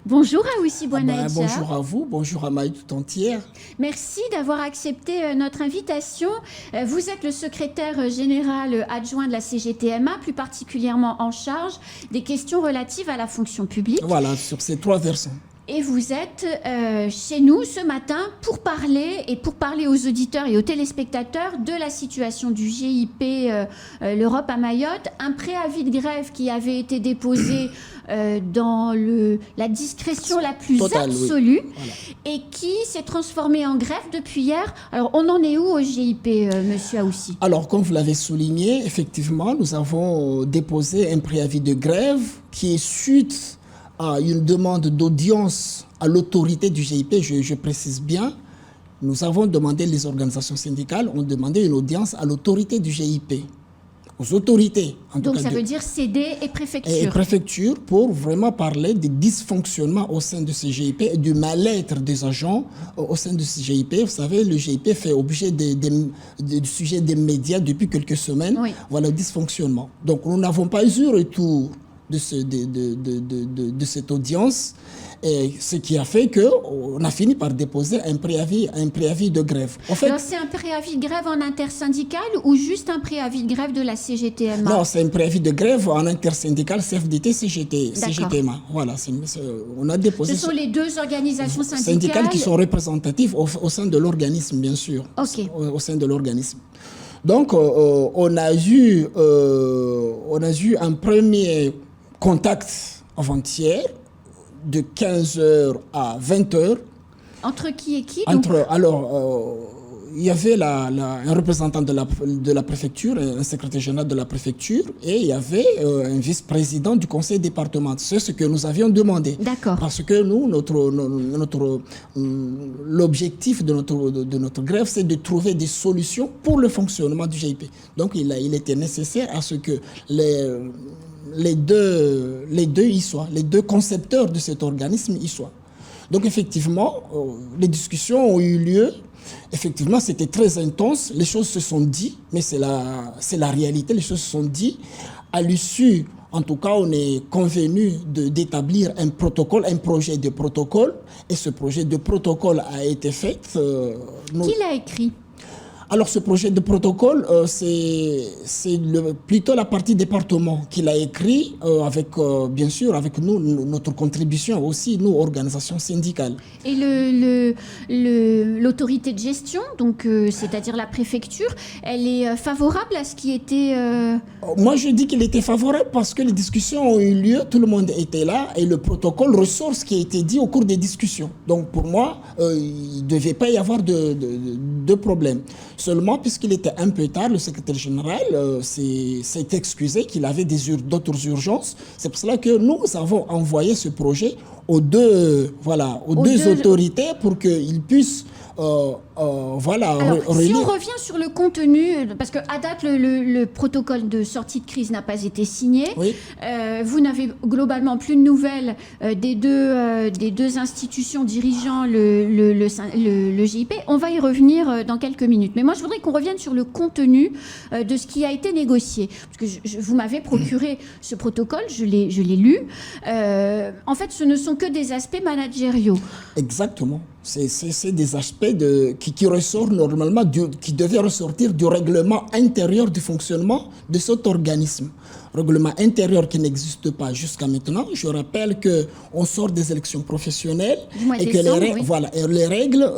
Bonjour Aoussi Bouanaïdja. Bonjour à vous, bonjour à Maï tout entière. Merci d'avoir accepté notre invitation. Vous êtes le secrétaire général adjoint de la CGTMA, plus particulièrement en charge des questions relatives à la fonction publique. Voilà, sur ces trois versants. Et vous êtes chez nous ce matin pour parler aux auditeurs et aux téléspectateurs de la situation du GIP l'Europe à Mayotte, un préavis de grève qui avait été déposé dans la discrétion la plus absolue, oui. Voilà. Et qui s'est transformé en grève depuis hier. Alors on en est où au GIP, monsieur Aoussi? Alors comme vous l'avez souligné, effectivement, nous avons déposé un préavis de grève qui est suite à une demande d'audience à l'autorité du GIP, je précise bien. Nous avons demandé, les organisations syndicales ont demandé une audience à l'autorité du GIP, aux autorités. Donc ça veut dire CD et préfecture. Et préfecture pour vraiment parler des dysfonctionnements au sein de ce GIP et du mal-être des agents au sein de ce GIP. Vous savez, le GIP fait objet du sujet des médias depuis quelques semaines. Oui. Voilà, le dysfonctionnement. Donc nous n'avons pas eu retour de cette audience, et ce qui a fait qu'on a fini par déposer un préavis de grève. En fait, alors c'est un préavis de grève en intersyndical ou juste un préavis de grève de la CGTMA? Non, c'est un préavis de grève en intersyndical CFDT CGTMA. Voilà, on a déposé. Ce sont les deux organisations syndicales qui sont représentatives au sein de l'organisme, bien sûr. Okay. Au sein de l'organisme. Donc, on a eu un premier contact avant-hier de 15h à 20h. Entre qui et qui? Il y avait un représentant de la préfecture, un secrétaire général de la préfecture, et il y avait un vice-président du conseil départemental. C'est ce que nous avions demandé. D'accord. Parce que nous, l'objectif de notre grève, c'est de trouver des solutions pour le fonctionnement du GIP. Donc, il était nécessaire à ce que les deux y soient, les deux concepteurs de cet organisme y soient. Donc, effectivement, les discussions ont eu lieu. Effectivement, c'était très intense. Les choses se sont dites, mais c'est la réalité. Les choses se sont dites. À l'issue, en tout cas, on est convenu d'établir un protocole, un projet de protocole. Et ce projet de protocole a été fait. Qui l'a écrit ? Alors, ce projet de protocole, c'est plutôt la partie département qui l'a écrit, bien sûr, avec nous, notre contribution aussi, nous, organisations syndicales. Et l'autorité de gestion, donc c'est-à-dire la préfecture, elle est favorable à ce qui était... Moi, je dis qu'il était favorable parce que les discussions ont eu lieu, tout le monde était là, et le protocole ressort ce qui a été dit au cours des discussions. Donc, pour moi, il ne devait pas y avoir de problème. Seulement, puisqu'il était un peu tard, le secrétaire général s'est excusé qu'il avait d'autres urgences. C'est pour cela que nous avons envoyé ce projet aux deux autorités pour qu'ils puissent... Alors, si on revient sur le contenu, parce qu'à date, le protocole de sortie de crise n'a pas été signé. Oui. Vous n'avez globalement plus de nouvelles des deux institutions dirigeant le GIP. On va y revenir dans quelques minutes. Mais moi, je voudrais qu'on revienne sur le contenu de ce qui a été négocié. Parce que vous m'avez procuré ce protocole, je l'ai lu. En fait, ce ne sont que des aspects managériaux. Exactement. C'est des aspects qui ressortent normalement, qui devaient ressortir du règlement intérieur du fonctionnement de cet organisme. Règlement intérieur qui n'existe pas jusqu'à maintenant. Je rappelle qu'on sort des élections professionnelles et que les règles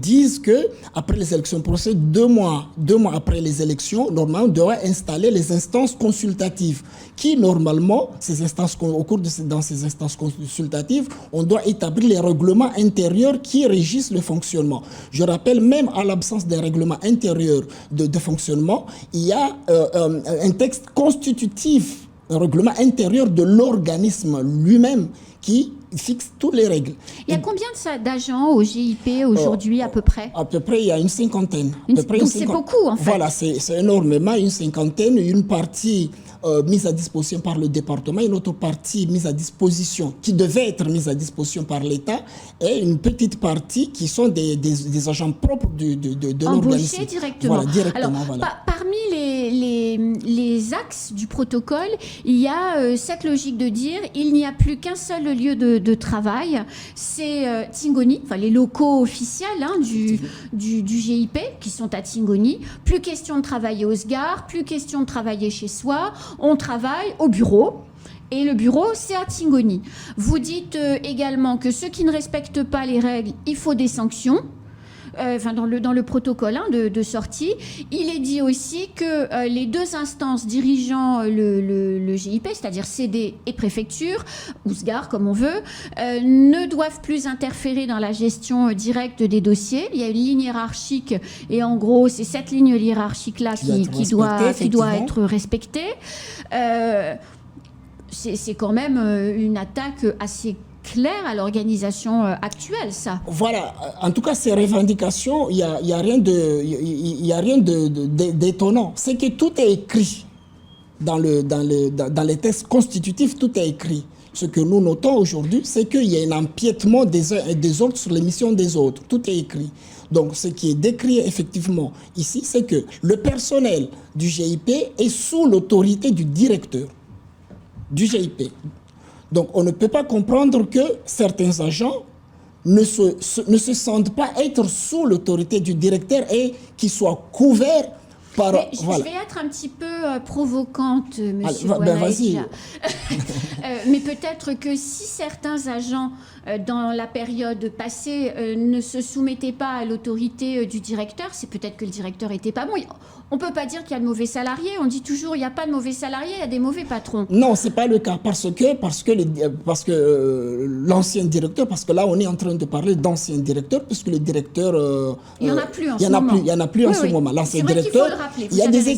disent qu'après les élections professionnelles, deux mois après les élections, normalement, on doit installer les instances consultatives qui, normalement, dans ces instances consultatives, on doit établir les règlements intérieurs qui régissent le fonctionnement. Je rappelle, même à l'absence d'un règlement intérieur de fonctionnement, il y a un texte constitutif, un règlement intérieur de l'organisme lui-même qui fixe toutes les règles. Il y a combien d'agents au GIP aujourd'hui à peu près? À peu près, il y a une cinquantaine. Donc c'est beaucoup en fait. Voilà, c'est énormément, une cinquantaine, une partie mise à disposition par le département, une autre partie mise à disposition, qui devait être mise à disposition par l'État, et une petite partie qui sont des agents propres de l'organisme. Embauchés directement. Voilà, directement. Alors, parmi les axes du protocole, il y a cette logique de dire il n'y a plus qu'un seul lieu de travail, c'est Tingoni, enfin les locaux officiels du GIP qui sont à Tingoni. Plus question de travailler au SGAR, plus question de travailler chez soi, on travaille au bureau. Et le bureau, c'est à Tingoni. Vous dites également que ceux qui ne respectent pas les règles, il faut des sanctions. Dans le protocole de sortie. Il est dit aussi que les deux instances dirigeant le GIP, c'est-à-dire CD et préfecture, ou SGAR comme on veut, ne doivent plus interférer dans la gestion directe des dossiers. Il y a une ligne hiérarchique et en gros, c'est cette ligne hiérarchique-là qui doit être respectée. C'est quand même une attaque assez clair à l'organisation actuelle, ça. Voilà. En tout cas, ces revendications, il y a rien d'étonnant. C'est que tout est écrit dans les textes constitutifs, tout est écrit. Ce que nous notons aujourd'hui, c'est qu'il y a un empiètement des uns et des autres sur les missions des autres. Tout est écrit. Donc, ce qui est décrit effectivement ici, c'est que le personnel du GIP est sous l'autorité du directeur du GIP. Donc, on ne peut pas comprendre que certains agents ne se sentent pas être sous l'autorité du directeur et qu'ils soient couverts par... Je vais être un petit peu provocante, monsieur Bouanaïdja. Mais peut-être que si certains agents, dans la période passée, ne se soumettaient pas à l'autorité du directeur, c'est peut-être que le directeur n'était pas bon. On ne peut pas dire qu'il y a de mauvais salariés. On dit toujours il n'y a pas de mauvais salariés, il y a des mauvais patrons. Non, ce n'est pas le cas. Parce que l'ancien directeur, parce que là, on est en train de parler d'ancien directeur, puisque le directeur... il n'y en a plus en ce moment. Il n'y en a plus en ce moment. L'ancien directeur, il y a des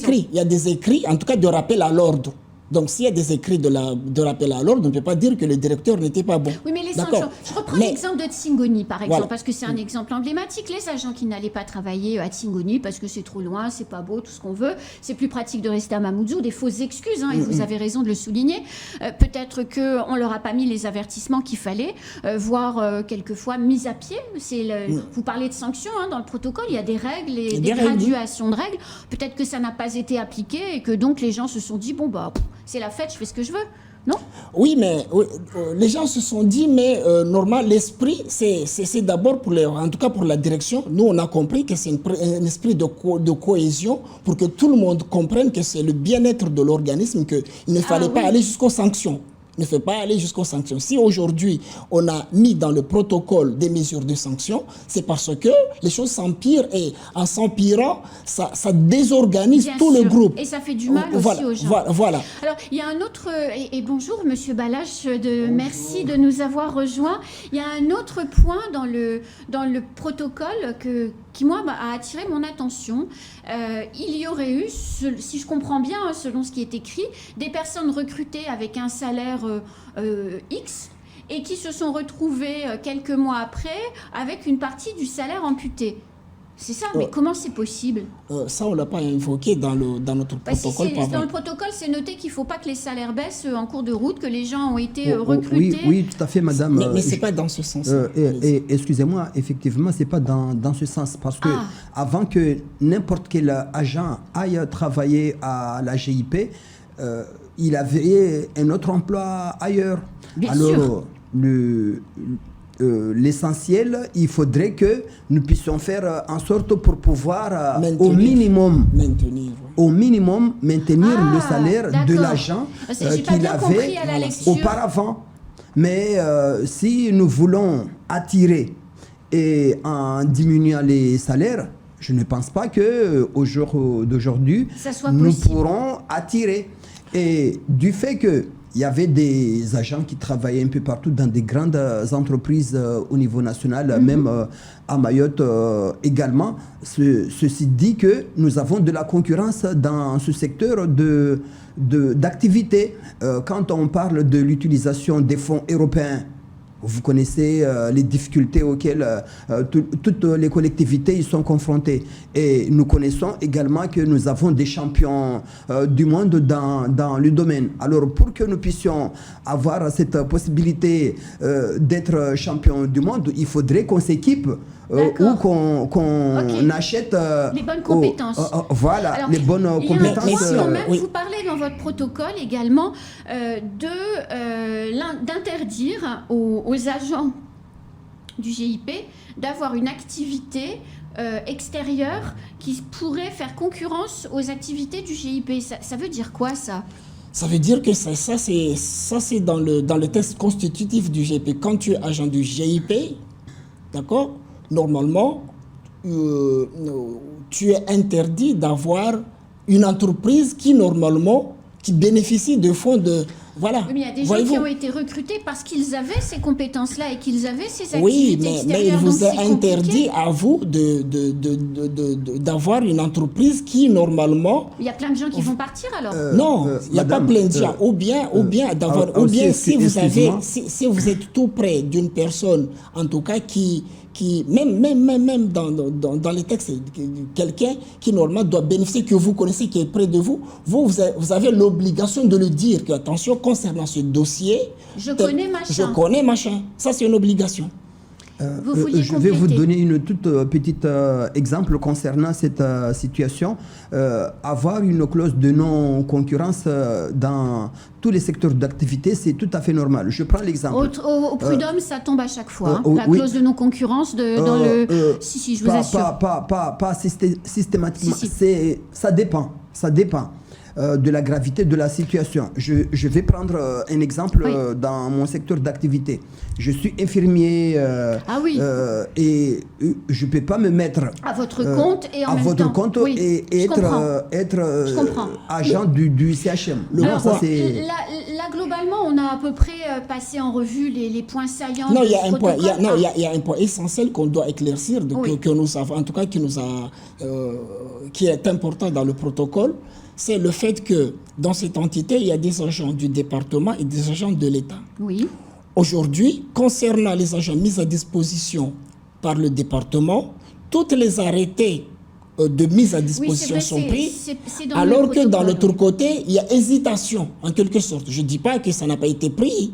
écrits, en tout cas de rappel à l'ordre. Donc, s'il y a des écrits de rappel à l'ordre, on ne peut pas dire que le directeur n'était pas bon. Oui, mais les sanctions... Je reprends l'exemple de Tingoni, par exemple, parce que c'est un exemple emblématique. Les agents qui n'allaient pas travailler à Tingoni parce que c'est trop loin, c'est pas beau, tout ce qu'on veut, c'est plus pratique de rester à Mamoudzou, des fausses excuses, et vous avez raison de le souligner. Peut-être qu'on ne leur a pas mis les avertissements qu'il fallait, voire quelquefois mis à pied. Vous parlez de sanctions, dans le protocole, il y a des règles et des graduations de règles. Peut-être que ça n'a pas été appliqué et que donc les gens se sont dit, bon, bah... c'est la fête, je fais ce que je veux, non? Oui, mais les gens se sont dit, mais normal, l'esprit, c'est d'abord en tout cas pour la direction. Nous, on a compris que c'est un esprit de cohésion pour que tout le monde comprenne que c'est le bien-être de l'organisme, qu'il ne fallait pas aller jusqu'aux sanctions. Ne fait pas aller jusqu'aux sanctions. Si aujourd'hui, on a mis dans le protocole des mesures de sanctions, c'est parce que les choses s'empirent et en s'empirant, ça désorganise tout le groupe. Et ça fait du mal aussi aux gens. Voilà. Alors, il y a un autre... Et bonjour, monsieur Balache, merci de nous avoir rejoints. Il y a un autre point dans le protocole qui, moi, a attiré mon attention. Il y aurait eu, si je comprends bien, selon ce qui est écrit, des personnes recrutées avec un salaire X et qui se sont retrouvées quelques mois après avec une partie du salaire amputée. C'est ça, mais comment c'est possible? Ça, on ne l'a pas invoqué dans notre protocole. Dans le protocole, c'est noté qu'il ne faut pas que les salaires baissent en cours de route, que les gens ont été recrutés. Oui, tout à fait, madame. Mais ce n'est pas dans ce sens. Excusez-moi, effectivement, ce n'est pas dans ce sens. Parce que avant que n'importe quel agent aille travailler à la GIP, il avait un autre emploi ailleurs. Bien sûr. L'essentiel, il faudrait que nous puissions faire en sorte pour pouvoir au minimum maintenir le salaire de l'agent qu'il avait auparavant. Mais si nous voulons attirer et en diminuant les salaires, je ne pense pas qu'au jour d'aujourd'hui, nous pourrons attirer. Et du fait que il y avait des agents qui travaillaient un peu partout dans des grandes entreprises au niveau national, même à Mayotte également. Ceci dit que nous avons de la concurrence dans ce secteur d'activité. Quand on parle de l'utilisation des fonds européens, Vous connaissez les difficultés auxquelles toutes les collectivités y sont confrontées. Et nous connaissons également que nous avons des champions du monde dans le domaine. Alors, pour que nous puissions avoir cette possibilité d'être champion du monde, il faudrait qu'on s'équipe ou qu'on achète les bonnes compétences. Voilà, alors, les bonnes compétences. Quand même, vous parlez dans votre protocole également d'interdire aux agents du GIP d'avoir une activité extérieure qui pourrait faire concurrence aux activités du GIP. Ça veut dire quoi, ça ? Ça veut dire que ça c'est dans le texte constitutif du GIP. Quand tu es agent du GIP, d'accord, normalement, tu es interdit d'avoir une entreprise qui bénéficie de fonds de... Voilà. Oui, mais il y a des gens qui ont été recrutés parce qu'ils avaient ces compétences-là et qu'ils avaient ces activités extérieures. Mais il vous est interdit à vous d'avoir une entreprise qui, normalement... Il y a plein de gens qui vont partir, alors non, il n'y a pas plein de gens. Ou bien si vous êtes tout près d'une personne, en tout cas, qui même dans les textes, quelqu'un qui normalement doit bénéficier, que vous connaissez, qui est près de vous, vous avez l'obligation de le dire, que attention, concernant ce dossier, je connais machin. Ça, c'est une obligation. Je vais vous donner une toute petite exemple concernant cette situation. Avoir une clause de non-concurrence dans tous les secteurs d'activité, c'est tout à fait normal. Je prends l'exemple. Au prud'homme, ça tombe à chaque fois. La clause de non-concurrence dans le... Si, je vous assure. Pas systématiquement. Si. Ça dépend. De la gravité de la situation. Je vais prendre un exemple dans mon secteur d'activité. Je suis infirmier et je ne peux pas me mettre à votre compte et en même votre temps. compte et être agent du CHM. Alors, là, globalement, on a à peu près passé en revue les points saillants. Non, il y a un point essentiel qu'on doit éclaircir, que nous savons, en tout cas qui est important dans le protocole. C'est le fait que dans cette entité, il y a des agents du département et des agents de l'État. Oui. Aujourd'hui, concernant les agents mis à disposition par le département, toutes les arrêtés de mise à disposition sont pris, alors que dans l'autre côté, il y a hésitation, en quelque sorte. Je ne dis pas que ça n'a pas été pris,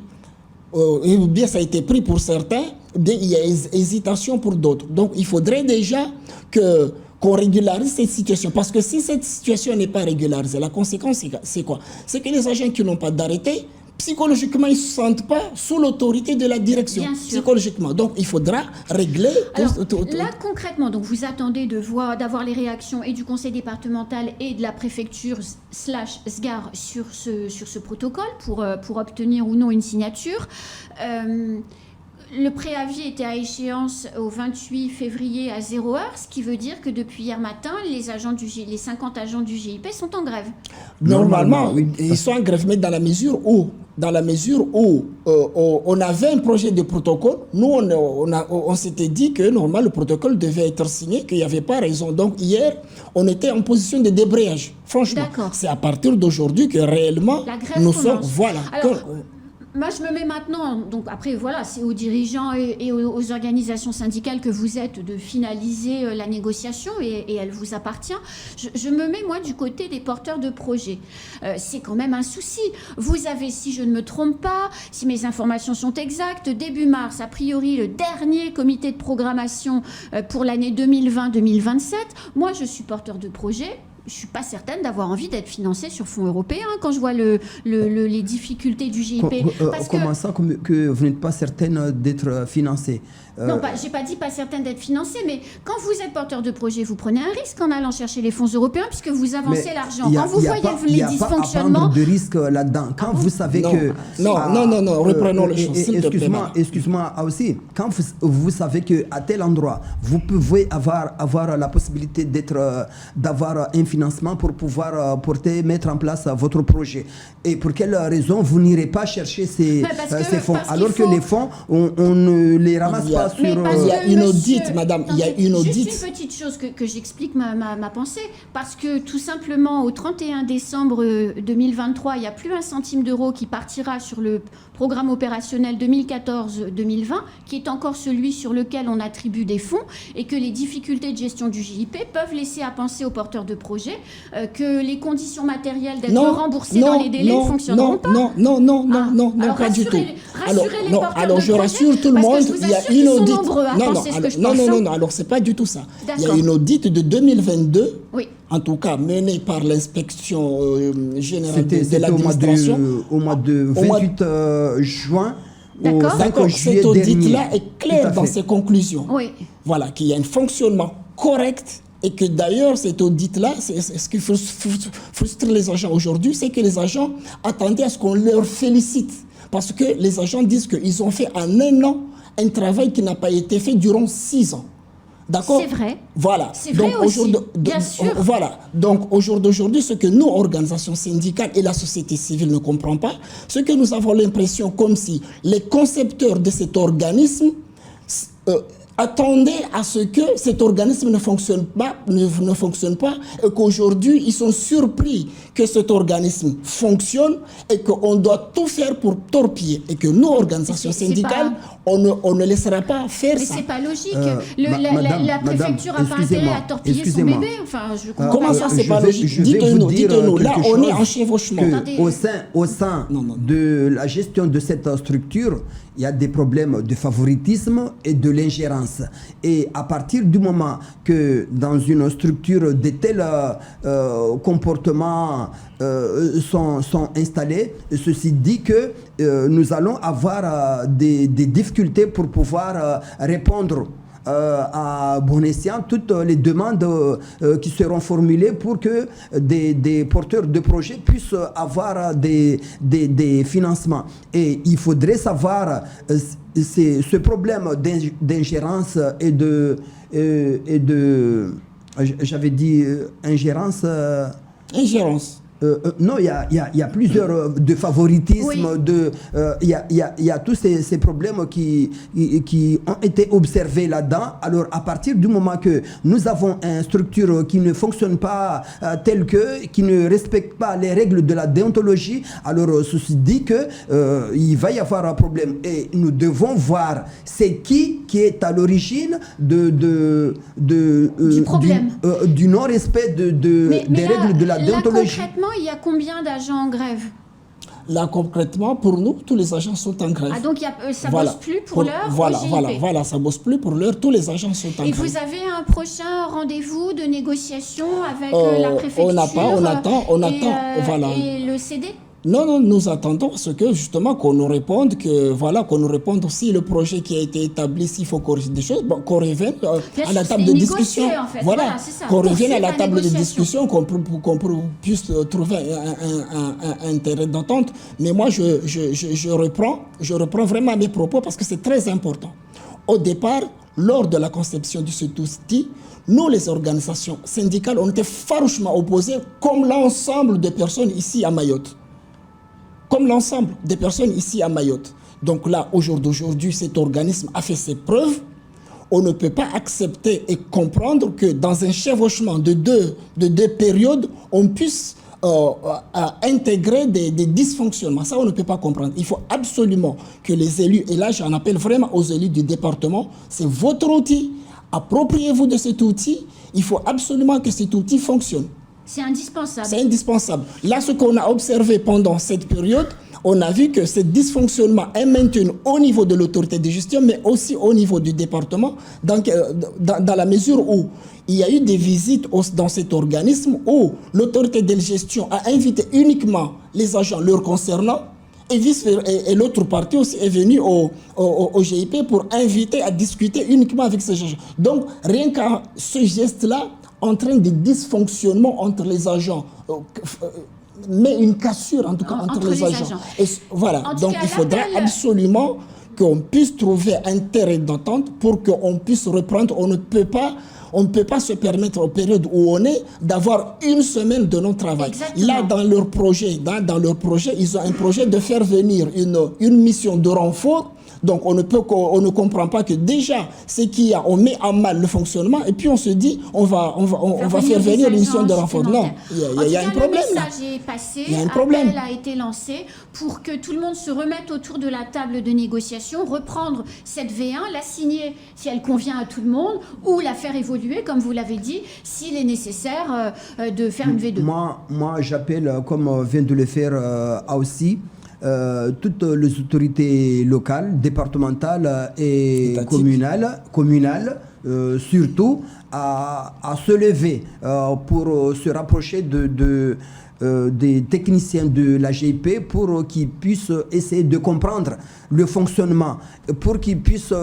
ou bien ça a été pris pour certains, bien il y a hésitation pour d'autres. Donc, il faudrait déjà qu'on régularise cette situation. Parce que si cette situation n'est pas régularisée, la conséquence, c'est quoi? C'est que les agents qui n'ont pas d'arrêté, psychologiquement, ils ne se sentent pas sous l'autorité de la direction. Psychologiquement. Donc, il faudra régler... Alors, là, concrètement, donc, vous attendez d'avoir les réactions et du conseil départemental et de la préfecture /SGAR sur ce protocole pour obtenir ou non une signature. Le préavis était à échéance au 28 février à 0h, ce qui veut dire que depuis hier matin, les 50 agents du GIP sont en grève. Normalement, ils sont en grève, mais dans la mesure où on avait un projet de protocole, nous, on s'était dit que normalement, le protocole devait être signé, qu'il n'y avait pas raison. Donc hier, on était en position de débrayage. Franchement, c'est à partir d'aujourd'hui que réellement, nous sommes... Voilà. Alors, moi, je me mets maintenant, donc après, voilà, c'est aux dirigeants et aux organisations syndicales que vous êtes de finaliser la négociation et elle vous appartient. Je me mets, moi, du côté des porteurs de projets. C'est quand même un souci. Vous avez, si je ne me trompe pas, si mes informations sont exactes, début mars, a priori, le dernier comité de programmation pour l'année 2020-2027. Moi, je suis porteur de projet. Je ne suis pas certaine d'avoir envie d'être financée sur fonds européens quand je vois les difficultés du GIP. Comment ça que vous n'êtes pas certaine d'être financée? Non, je n'ai pas dit pas certaine d'être financée, mais quand vous êtes porteur de projet, vous prenez un risque en allant chercher les fonds européens puisque vous avancez l'argent. Quand vous voyez les dysfonctionnements... Il n'y a pas à prendre de risque là-dedans. Quand vous savez que... Non, reprenons le champ. Excuse-moi aussi. Quand vous savez qu'à tel endroit, vous pouvez avoir la possibilité d'avoir un financement pour pouvoir mettre en place votre projet. Et pour quelle raison vous n'irez pas chercher ces fonds? Alors que les fonds, on ne les ramasse pas sur... Il y a une audite, madame, il y a une audite. Juste une petite chose que j'explique ma pensée, parce que tout simplement, au 31 décembre 2023, il n'y a plus un centime d'euro qui partira sur le programme opérationnel 2014-2020, qui est encore celui sur lequel on attribue des fonds, et que les difficultés de gestion du JIP peuvent laisser à penser aux porteurs de projets que les conditions matérielles d'être remboursés dans les délais ne fonctionneront pas. Non, pas du tout. Alors, je rassure tout le monde, il y a une audite. Non, alors c'est pas du tout ça. Il y a une audite de 2022, en tout cas menée par l'inspection générale de l'administration. Au mois de 28 juin. D'accord, cette audite-là est claire dans ses conclusions. Voilà, qu'il y a un fonctionnement correct. Et que d'ailleurs, cette audite-là, ce qui frustre les agents aujourd'hui, c'est que les agents attendaient à ce qu'on leur félicite. Parce que les agents disent qu'ils ont fait en un an un travail qui n'a pas été fait durant 6 ans. D'accord ? C'est vrai. Voilà. C'est vrai aussi, bien sûr. Voilà. Donc, aujourd'hui, ce que nous, organisations syndicales et la société civile, ne comprend pas, c'est que nous avons l'impression comme si les concepteurs de cet organisme attendaient à ce que cet organisme ne fonctionne pas et qu'aujourd'hui, ils sont surpris que cet organisme fonctionne et qu'on doit tout faire pour torpiller et que nous, organisations syndicales, on ne laissera pas faire ça. Mais c'est pas logique. La préfecture n'a pas intérêt à torpiller son bébé. Enfin, je comprends. Comment ça, c'est pas logique? Dites-nous. Là, on est en chevauchement. Au sein de la gestion de cette structure, il y a des problèmes de favoritisme et de l'ingérence. Et à partir du moment que dans une structure de tels comportements sont installés, ceci dit que nous allons avoir des difficultés pour pouvoir répondre à bon escient toutes les demandes qui seront formulées pour que des porteurs de projets puissent avoir des financements. Et il faudrait savoir ce problème d'ingérence et de j'avais dit ingérence. Non, il y a plusieurs de favoritisme, il y a tous ces problèmes qui ont été observés là-dedans. Alors, à partir du moment que nous avons une structure qui ne fonctionne pas telle que, qui ne respecte pas les règles de la déontologie, alors ceci dit que il va y avoir un problème. Et nous devons voir c'est qui est à l'origine du problème, du non-respect des règles de la déontologie. Là, concrètement, il y a combien d'agents en grève? Là, concrètement, pour nous, tous les agents sont en grève. Ah, donc ça ne bosse plus pour l'heure? Voilà, ça ne bosse plus pour l'heure. Tous les agents sont en grève. Et vous avez un prochain rendez-vous de négociation avec la préfecture? On attend, voilà. Et le CD? Non, nous attendons ce que justement qu'on nous réponde qu'on nous réponde aussi le projet qui a été établi, s'il faut corriger des choses, qu'on revienne à la table de discussion. En fait. Voilà, qu'on revienne à la table de discussion, qu'on puisse trouver un terrain d'entente. Mais moi, je reprends vraiment mes propos parce que c'est très important. Au départ, lors de la conception de cet outil, nous, les organisations syndicales, on était farouchement opposés, comme l'ensemble des personnes ici à Mayotte. Donc là, au jour d'aujourd'hui, cet organisme a fait ses preuves. On ne peut pas accepter et comprendre que dans un chevauchement de deux périodes, on puisse intégrer des dysfonctionnements. Ça, on ne peut pas comprendre. Il faut absolument que les élus, et là, j'en appelle vraiment aux élus du département, c'est votre outil. Appropriez-vous de cet outil. Il faut absolument que cet outil fonctionne. C'est indispensable. C'est indispensable. Là, ce qu'on a observé pendant cette période, on a vu que ce dysfonctionnement est maintenu au niveau de l'autorité de gestion, mais aussi au niveau du département, dans la mesure où il y a eu des visites dans cet organisme où l'autorité de gestion a invité uniquement les agents leur concernant, et l'autre partie aussi est venue au GIP pour inviter à discuter uniquement avec ces agents. Donc, rien qu'à ce geste-là, entraîne des dysfonctionnements entre les agents, mais une cassure en tout cas entre les agents. Et voilà, donc il faudra absolument qu'on puisse trouver un terrain d'entente pour qu'on puisse reprendre. On ne peut pas se permettre aux périodes où on est d'avoir une semaine de non-travail. Là, dans leur projet, ils ont un projet de faire venir une mission de renfort Donc on ne comprend pas que déjà, c'est qu'il y a, on met en mal le fonctionnement et puis on se dit, on va faire venir une mission de renfort. Non, il y a un problème là. Le message est passé, il y a un problème. Appel a été lancé pour que tout le monde se remette autour de la table de négociation, reprendre cette V1, la signer si elle convient à tout le monde, ou la faire évoluer, comme vous l'avez dit, s'il est nécessaire de faire une V2. Moi j'appelle, comme vient de le faire aussi, toutes les autorités locales, départementales et communales, surtout à se lever pour se rapprocher des techniciens de la GIP pour qu'ils puissent essayer de comprendre le fonctionnement, pour qu'ils puissent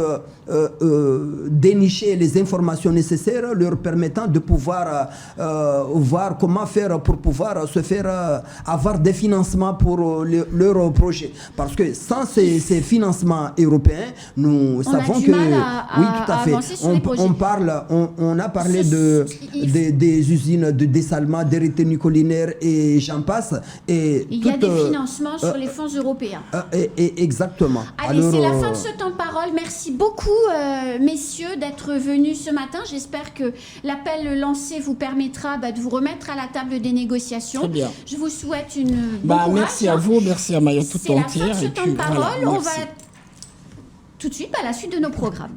dénicher les informations nécessaires leur permettant de pouvoir voir comment faire pour pouvoir se faire avoir des financements pour leur projet. Parce que sans ces financements européens, nous savons que... oui, tout à fait. On a parlé des usines de dessalement, des retenues collinaires et j'en passe. Et il y a des financements sur les fonds européens. Exactement. Allez, c'est la fin de ce temps de parole. Merci beaucoup, messieurs, d'être venus ce matin. J'espère que l'appel lancé vous permettra de vous remettre à la table des négociations. Très bien. Je vous souhaite une bonne courage. Merci à vous, merci à Maya tout entière. C'est la fin de ce temps de parole. On va tout de suite à la suite de nos programmes.